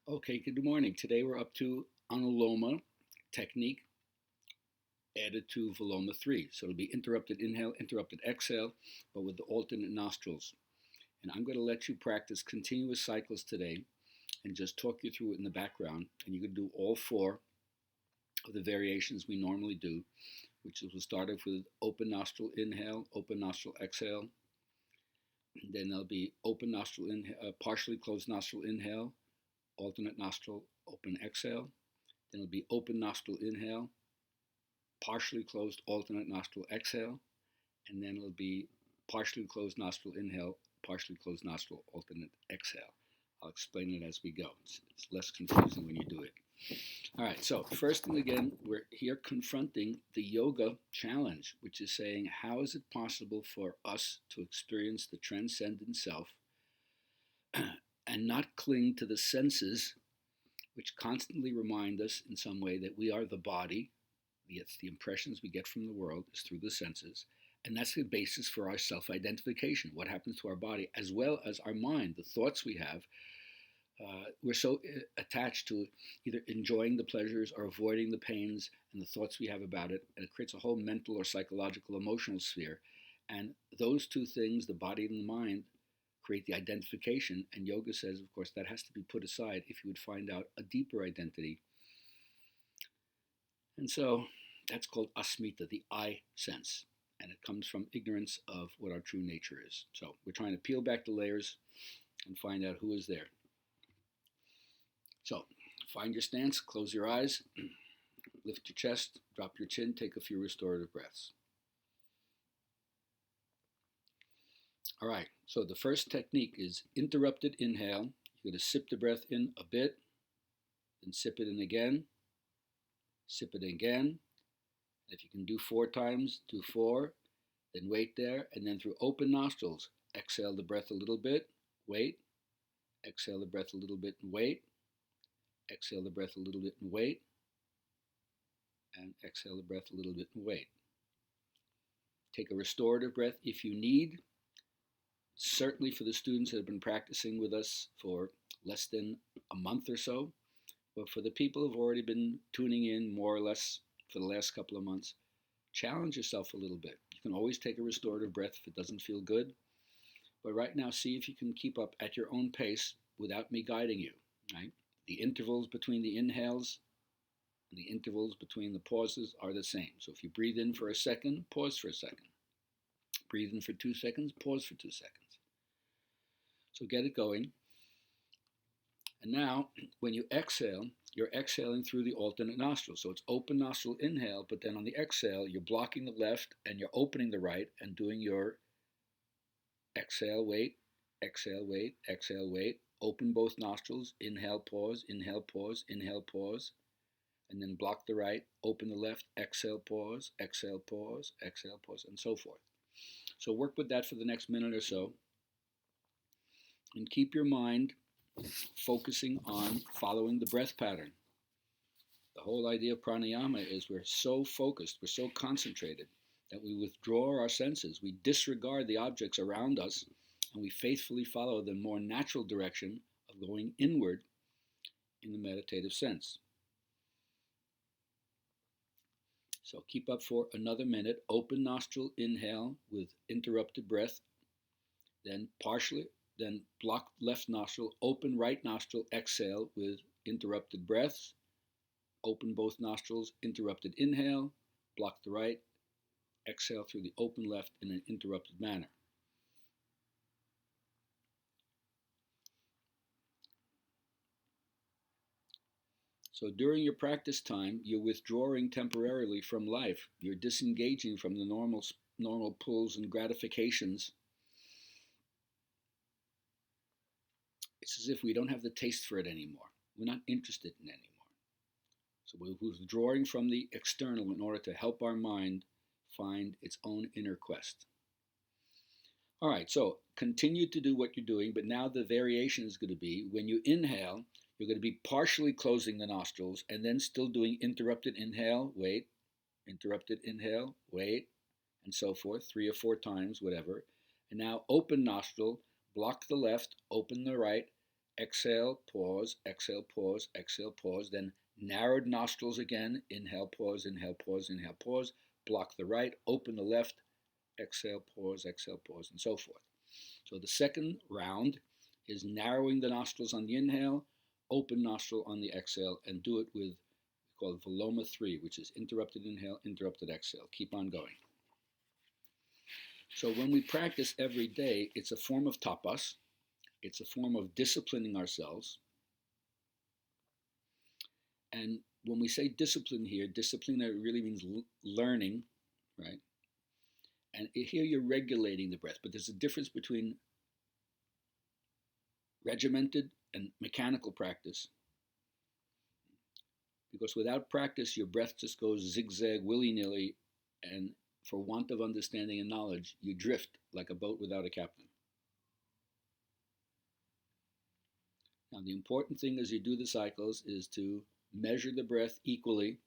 Okay, good morning. Today we're up to Anuloma technique added to Viloma III. So it'll be interrupted inhale, interrupted exhale, but with the alternate nostrils. And I'm going to let you practice continuous cycles today and just talk you through it in the background. And you can do all four of the variations we normally do, which is we'll start off with open nostril inhale, open nostril exhale. And then there'll be open nostril inhale, partially closed nostril inhale, alternate nostril open exhale. Then it'll be open nostril inhale, partially closed alternate nostril exhale, and then it'll be partially closed nostril inhale, partially closed nostril alternate exhale. I'll explain it as we go. It's less confusing when you do it. All right, so first thing again, we're here confronting the yoga challenge, which is saying, how is it possible for us to experience the transcendent self and not cling to the senses, which constantly remind us in some way that we are the body? It's the impressions we get from the world is through the senses, and that's the basis for our self-identification, what happens to our body, as well as our mind, the thoughts we have. We're so attached to either enjoying the pleasures or avoiding the pains and the thoughts we have about it, and it creates a whole mental or psychological emotional sphere. And those two things, the body and the mind, create the identification, and yoga says, of course, that has to be put aside if you would find out a deeper identity. And so that's called asmita, the I sense, and it comes from ignorance of what our true nature is. So we're trying to peel back the layers and find out who is there. So find your stance, close your eyes, lift your chest, drop your chin, take a few restorative breaths. All right, so the first technique is interrupted inhale. You're going to sip the breath in a bit, then sip it in again, sip it again. If you can do 4 times, do 4, then wait there, and then through open nostrils, exhale the breath a little bit, wait, exhale the breath a little bit and wait, exhale the breath a little bit and wait, and exhale the breath a little bit and wait. Take a restorative breath if you need. Certainly for the students that have been practicing with us for less than a month or so, but for the people who have already been tuning in more or less for the last couple of months, challenge yourself a little bit. You can always take a restorative breath if it doesn't feel good, but right now see if you can keep up at your own pace without me guiding you. Right? The intervals between the inhales and the intervals between the pauses are the same. So if you breathe in for a second, pause for a second. Breathe in for 2 seconds, pause for 2 seconds. So get it going. And now, when you exhale, you're exhaling through the alternate nostril. So it's open nostril inhale, but then on the exhale, you're blocking the left and you're opening the right and doing your exhale, wait, exhale, wait, exhale, wait. Open both nostrils, inhale, pause, inhale, pause, inhale, pause. And then block the right, open the left, exhale, pause, exhale, pause, exhale, pause, and so forth. So work with that for the next minute or so. And keep your mind focusing on following the breath pattern. The whole idea of pranayama is we're so focused, we're so concentrated that we withdraw our senses, we disregard the objects around us, and we faithfully follow the more natural direction of going inward in the meditative sense. So keep up for another minute. Open nostril inhale with interrupted breath, then block left nostril, open right nostril, exhale with interrupted breaths. Open both nostrils, interrupted inhale, block the right, exhale through the open left in an interrupted manner. So during your practice time, you're withdrawing temporarily from life. You're disengaging from the normal pulls and gratifications. It's as if we don't have the taste for it anymore. We're not interested in it anymore. So we're withdrawing from the external in order to help our mind find its own inner quest. All right, so continue to do what you're doing, but now the variation is going to be when you inhale, you're going to be partially closing the nostrils and then still doing interrupted inhale, wait, interrupted inhale, wait, and so forth, 3 or 4 times, whatever. And now open nostril, block the left, open the right, exhale, pause, exhale, pause, exhale, pause, then narrowed nostrils again, inhale, pause, inhale, pause, inhale, pause, block the right, open the left, exhale, pause, and so forth. So the second round is narrowing the nostrils on the inhale, open nostril on the exhale, and do it with called Viloma III, which is interrupted inhale, interrupted exhale. Keep on going. So when we practice every day, it's a form of tapas. It's a form of disciplining ourselves. And when we say discipline here, discipline really means learning, right? And here you're regulating the breath, but there's a difference between regimented and mechanical practice. Because without practice, your breath just goes zigzag, willy-nilly, and for want of understanding and knowledge, you drift like a boat without a captain. Now, the important thing as you do the cycles is to measure the breath equally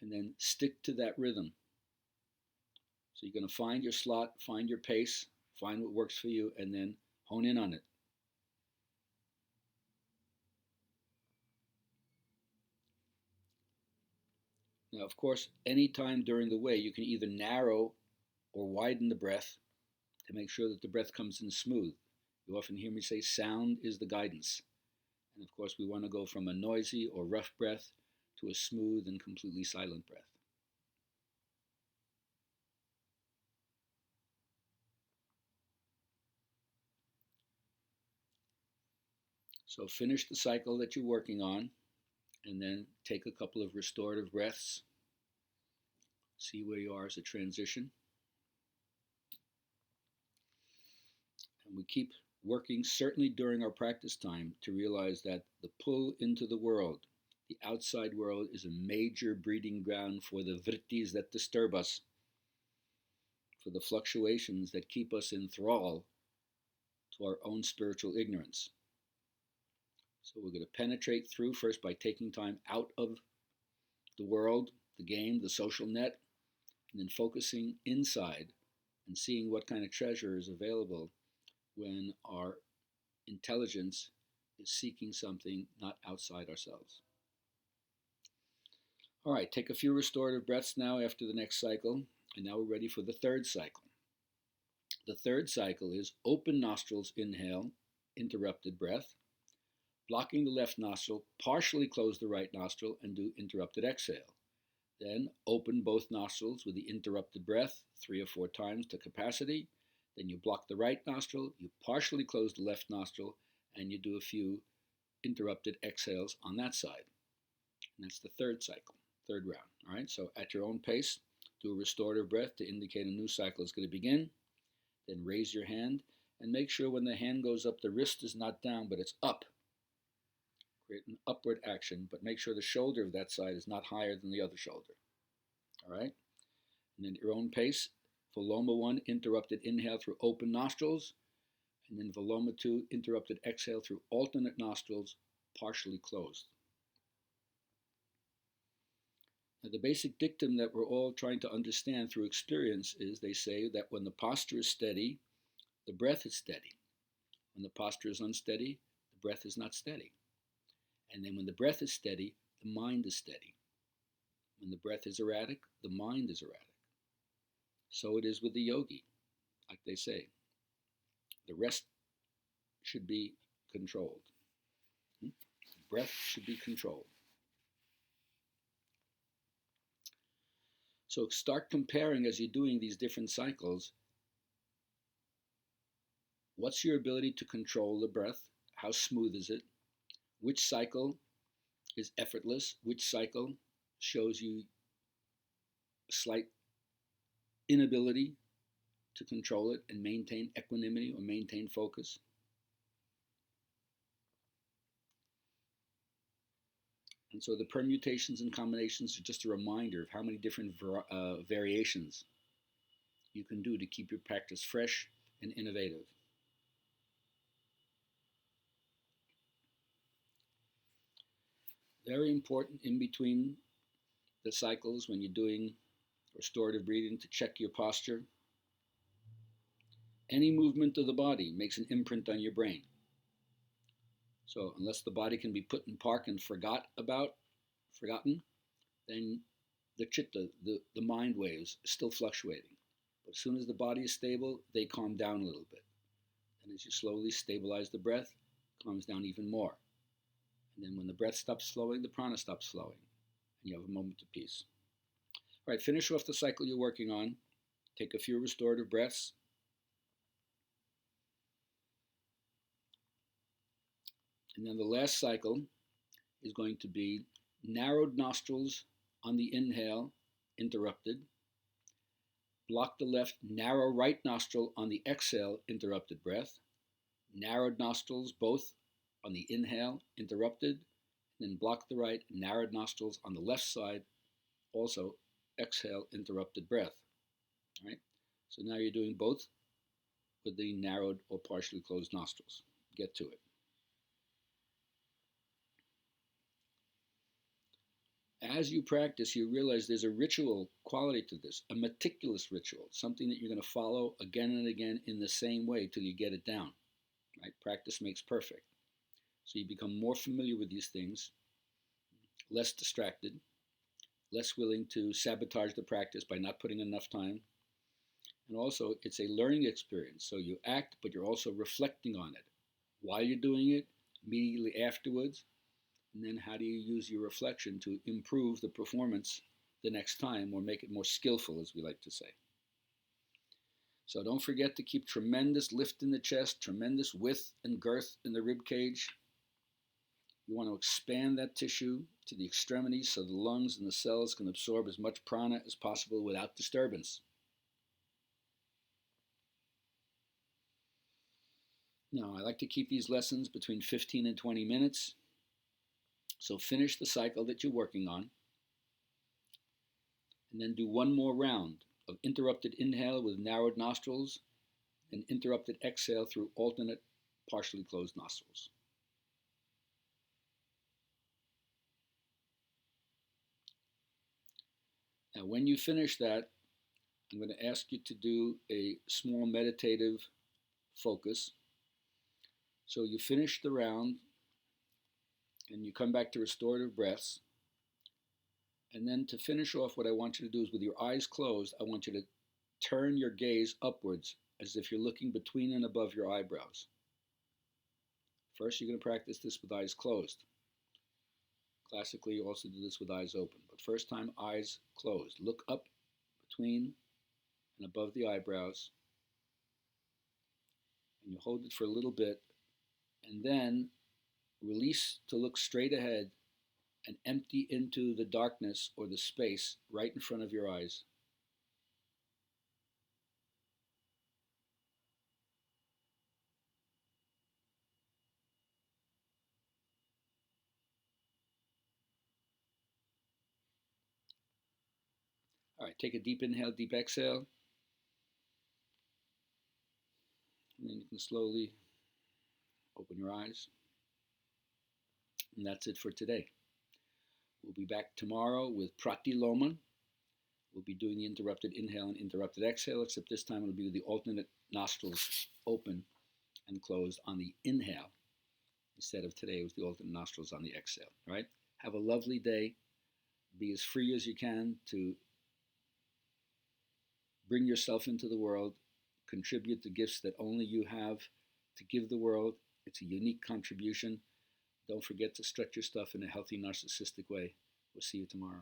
and then stick to that rhythm. So you're going to find your slot, find your pace, find what works for you, and then hone in on it. Now, of course, any time during the way, you can either narrow or widen the breath to make sure that the breath comes in smooth. You often hear me say sound is the guidance. And of course, we want to go from a noisy or rough breath to a smooth and completely silent breath. So finish the cycle that you're working on, and then take a couple of restorative breaths. See where you are as a transition. And we keep working, certainly during our practice time, to realize that the pull into the world, the outside world, is a major breeding ground for the vrittis that disturb us, for the fluctuations that keep us in thrall to our own spiritual ignorance. So we're going to penetrate through first by taking time out of the world, the game, the social net, and then focusing inside and seeing what kind of treasure is available when our intelligence is seeking something not outside ourselves. All right, take a few restorative breaths now after the next cycle, and now we're ready for the third cycle. The third cycle is open nostrils, inhale, interrupted breath, blocking the left nostril, partially close the right nostril, and do interrupted exhale. Then open both nostrils with the interrupted breath 3 or 4 times to capacity. Then you block the right nostril, you partially close the left nostril, and you do a few interrupted exhales on that side. And that's the third cycle, third round. All right, so at your own pace, do a restorative breath to indicate a new cycle is going to begin. Then raise your hand and make sure when the hand goes up, the wrist is not down, but it's up. Create an upward action, but make sure the shoulder of that side is not higher than the other shoulder. All right? And then at your own pace, Viloma 1, interrupted inhale through open nostrils, and then Viloma 2, interrupted exhale through alternate nostrils, partially closed. Now, the basic dictum that we're all trying to understand through experience is they say that when the posture is steady, the breath is steady. When the posture is unsteady, the breath is not steady. And then when the breath is steady, the mind is steady. When the breath is erratic, the mind is erratic. So it is with the yogi, like they say. The rest should be controlled. The breath should be controlled. So start comparing as you're doing these different cycles. What's your ability to control the breath? How smooth is it? Which cycle is effortless? Which cycle shows you a slight inability to control it and maintain equanimity or maintain focus? And so the permutations and combinations are just a reminder of how many different variations you can do to keep your practice fresh and innovative. Very important in between the cycles when you're doing restorative breathing to check your posture. Any movement of the body makes an imprint on your brain. So unless the body can be put in park and forgotten, then the chitta, the mind waves, are still fluctuating. But as soon as the body is stable, they calm down a little bit. And as you slowly stabilize the breath, it calms down even more. And then when the breath stops flowing, the prana stops flowing, and you have a moment of peace. All right, finish off the cycle you're working on. Take a few restorative breaths. And then the last cycle is going to be narrowed nostrils on the inhale, interrupted. Block the left, narrow right nostril on the exhale, interrupted breath. Narrowed nostrils both on the inhale, interrupted. And then block the right, narrowed nostrils on the left side, also exhale, interrupted breath. All right. So now you're doing both with the narrowed or partially closed nostrils. Get to it. As you practice, you realize there's a ritual quality to this, a meticulous ritual, something that you're going to follow again and again in the same way till you get it down. Right? Practice makes perfect. So you become more familiar with these things, less distracted, less willing to sabotage the practice by not putting enough time. And also, it's a learning experience. So you act, but you're also reflecting on it while you're doing it, immediately afterwards. And then how do you use your reflection to improve the performance the next time or make it more skillful, as we like to say. So don't forget to keep tremendous lift in the chest, tremendous width and girth in the rib cage. You want to expand that tissue to the extremities so the lungs and the cells can absorb as much prana as possible without disturbance. Now, I like to keep these lessons between 15 and 20 minutes. So finish the cycle that you're working on, and then do one more round of interrupted inhale with narrowed nostrils and interrupted exhale through alternate partially closed nostrils. Now, when you finish that, I'm going to ask you to do a small meditative focus. So you finish the round, and you come back to restorative breaths. And then to finish off, what I want you to do is with your eyes closed, I want you to turn your gaze upwards as if you're looking between and above your eyebrows. First, you're going to practice this with eyes closed. Classically, you also do this with eyes open. But first time, eyes closed. Look up between and above the eyebrows. And you hold it for a little bit. And then release to look straight ahead and empty into the darkness or the space right in front of your eyes. All right, take a deep inhale, deep exhale. And then you can slowly open your eyes. And that's it for today. We'll be back tomorrow with Pratiloma. We'll be doing the interrupted inhale and interrupted exhale, except this time it'll be with the alternate nostrils open and closed on the inhale, instead of today with the alternate nostrils on the exhale. All right? Have a lovely day. Be as free as you can to bring yourself into the world, contribute the gifts that only you have to give the world. It's a unique contribution. Don't forget to stretch your stuff in a healthy, narcissistic way. We'll see you tomorrow.